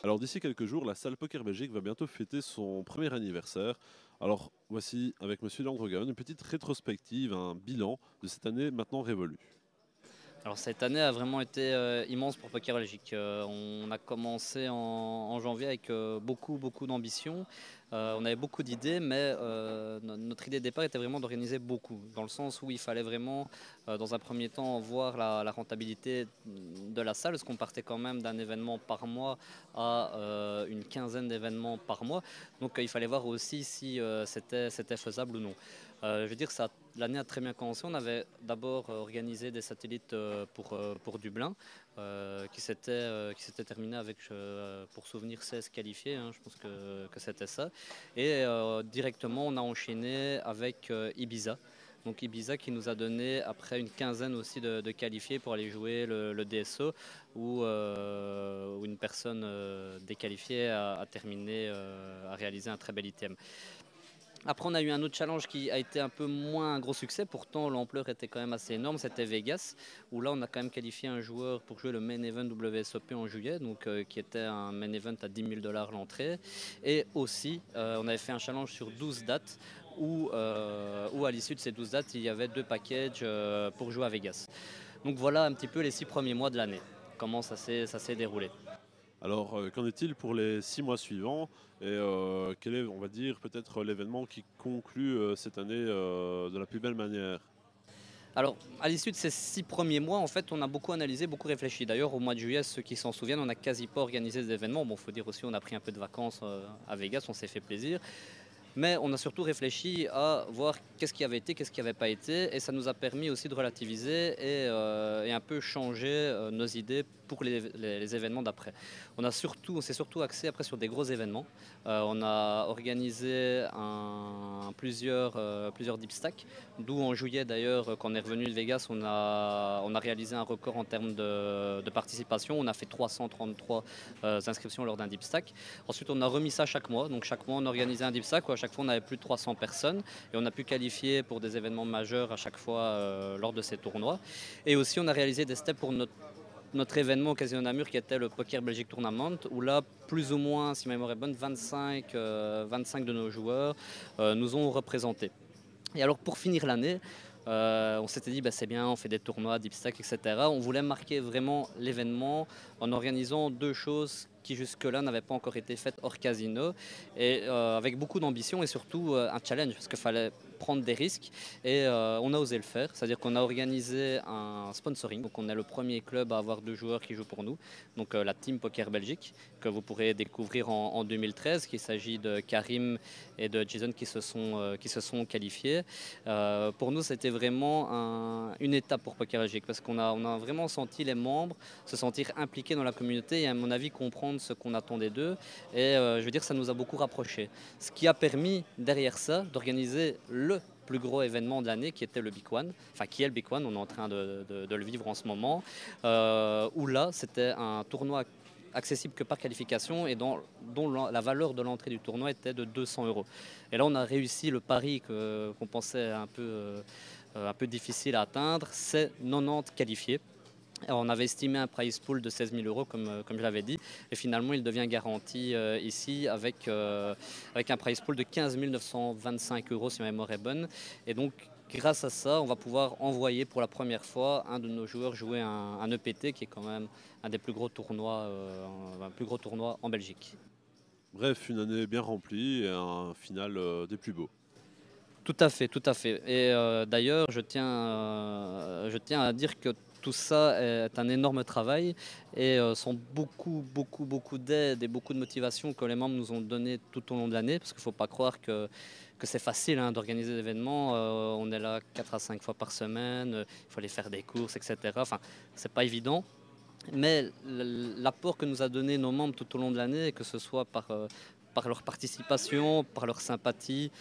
Alors d'ici quelques jours, la salle Poker Belgique va bientôt fêter son premier anniversaire. Alors voici avec Monsieur Leandre Gavin une petite rétrospective, un bilan de cette année maintenant révolue. Alors cette année a vraiment été immense pour Poker Belgique. On a commencé en janvier avec beaucoup d'ambition. On avait beaucoup d'idées, mais notre idée de départ était vraiment d'organiser beaucoup, dans le sens où il fallait vraiment, dans un premier temps, voir la rentabilité de la salle, parce qu'on partait quand même d'un événement par mois à une quinzaine d'événements par mois. Donc il fallait voir aussi si c'était faisable ou non. Je veux dire, l'année a très bien commencé. On avait d'abord organisé des satellites pour Dublin, qui s'était terminé avec, pour souvenir, 16 qualifiés. Hein, je pense que c'était ça. Et directement, on a enchaîné avec Ibiza. Donc Ibiza qui nous a donné après une quinzaine aussi de qualifiés pour aller jouer le DSO, où une personne déqualifiée a terminé, a réalisé un très bel item. Après, on a eu un autre challenge qui a été un peu moins un gros succès. Pourtant, l'ampleur était quand même assez énorme. C'était Vegas, où là, on a quand même qualifié un joueur pour jouer le main event WSOP en juillet, donc qui était un main event à 10 000 $ l'entrée. Et aussi, on avait fait un challenge sur 12 dates, où à l'issue de ces 12 dates, il y avait 2 packages pour jouer à Vegas. Donc voilà un petit peu les 6 premiers mois de l'année, comment ça s'est déroulé. Alors qu'en est-il pour les 6 mois suivants et quel est, on va dire, peut-être l'événement qui conclut cette année de la plus belle manière? Alors, à l'issue de ces 6 premiers mois, en fait, on a beaucoup analysé, beaucoup réfléchi. D'ailleurs, au mois de juillet, ceux qui s'en souviennent, on n'a quasi pas organisé des événements. Bon, il faut dire aussi, on a pris un peu de vacances à Vegas, on s'est fait plaisir. Mais on a surtout réfléchi à voir qu'est-ce qui avait été, qu'est-ce qui n'avait pas été. Et ça nous a permis aussi de relativiser et un peu changer nos idées pour les événements d'après. On s'est surtout axé après sur des gros événements. On a organisé plusieurs deep stacks, d'où en juillet d'ailleurs, quand on est revenu de Vegas, on a réalisé un record en termes de participation. On a fait 333 inscriptions lors d'un deep stack. Ensuite, on a remis ça chaque mois. Donc chaque mois, on organisait un deep stack où à chaque fois, on avait plus de 300 personnes et on a pu qualifier pour des événements majeurs à chaque fois lors de ces tournois. Et aussi, on a réalisé des steps pour notre événement au Casino Namur qui était le Poker Belgique Tournament, où là, plus ou moins, si ma mémoire est bonne, 25 de nos joueurs nous ont représentés. Et alors, pour finir l'année, on s'était dit, bah, c'est bien, on fait des tournois, deep stack, etc. On voulait marquer vraiment l'événement en organisant 2 choses qui jusque-là n'avaient pas encore été faites hors casino, et avec beaucoup d'ambition et surtout un challenge, parce qu'il fallait prendre des risques, et on a osé le faire. C'est-à-dire qu'on a organisé un sponsoring, donc on est le premier club à avoir 2 joueurs qui jouent pour nous, donc la Team Poker Belgique, que vous pourrez découvrir en 2013, qu'il s'agit de Karim et de Jason qui se sont qualifiés. Pour nous, c'était vraiment une étape pour Poker Belgique, parce qu'on a vraiment senti les membres se sentir impliqués dans la communauté et à mon avis comprendre ce qu'on attendait d'eux. Et je veux dire, ça nous a beaucoup rapprochés. Ce qui a permis derrière ça d'organiser le plus gros événement de l'année qui était le Big One, enfin qui est le Big One, on est en train de le vivre en ce moment, où là c'était un tournoi accessible que par qualification et dont la valeur de l'entrée du tournoi était de 200 €. Et là on a réussi le pari qu'on pensait un peu difficile à atteindre, c'est 90 qualifiés. Alors, on avait estimé un prize pool de 16 000 € comme je l'avais dit, et finalement il devient garanti ici avec un prize pool de 15 925 € si ma mémoire est bonne. Et donc grâce à ça, on va pouvoir envoyer pour la première fois un de nos joueurs jouer un EPT qui est quand même un des plus gros tournois, en Belgique. Bref, une année bien remplie et un final des plus beaux. Tout à fait, tout à fait. Et d'ailleurs, je tiens à dire que tout ça est un énorme travail et sont beaucoup d'aide et beaucoup de motivation que les membres nous ont donné tout au long de l'année, parce qu'il ne faut pas croire que c'est facile hein, d'organiser des événements. On est là 4 à 5 fois par semaine, il faut aller faire des courses, etc. Enfin, c'est pas évident. Mais l'apport que nous a donné nos membres tout au long de l'année, que ce soit par leur participation, par leur sympathie,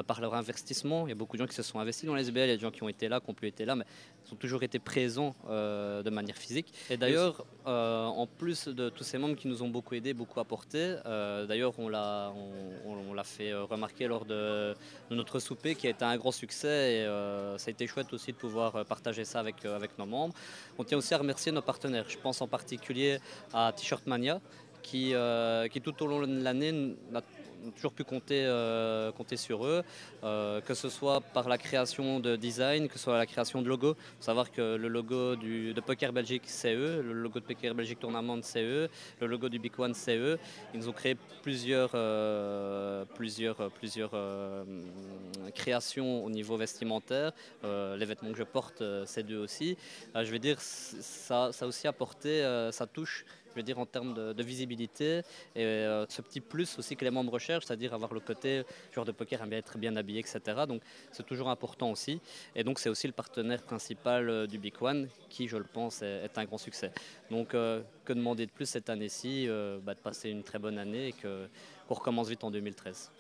par leur investissement. Il y a beaucoup de gens qui se sont investis dans les SBL, il y a des gens qui ont été là, qui n'ont plus été là, mais ils ont toujours été présents de manière physique. Et d'ailleurs, en plus de tous ces membres qui nous ont beaucoup aidés, beaucoup apporté, d'ailleurs on l'a fait remarquer lors de notre souper qui a été un grand succès et ça a été chouette aussi de pouvoir partager ça avec nos membres. On tient aussi à remercier nos partenaires. Je pense en particulier à T-Shirt Mania qui tout au long de l'année a toujours pu compter sur eux, que ce soit par la création de design, que ce soit la création de logo. Il faut savoir que le logo de Poker Belgique, c'est eux, le logo de Poker Belgique Tournament, c'est eux, le logo du Big One, c'est eux. Ils nous ont créé plusieurs créations au niveau vestimentaire. Les vêtements que je porte, c'est d'eux aussi. Je vais dire, ça a aussi apporté sa touche, je veux dire, en termes de visibilité et ce petit plus aussi que les membres recherchent, c'est-à-dire avoir le côté joueur de poker aime bien être bien habillé, etc. Donc c'est toujours important aussi. Et donc c'est aussi le partenaire principal du Big One qui, je le pense, est un grand succès. Donc que demander de plus cette année-ci, de passer une très bonne année et qu'on recommence vite en 2013.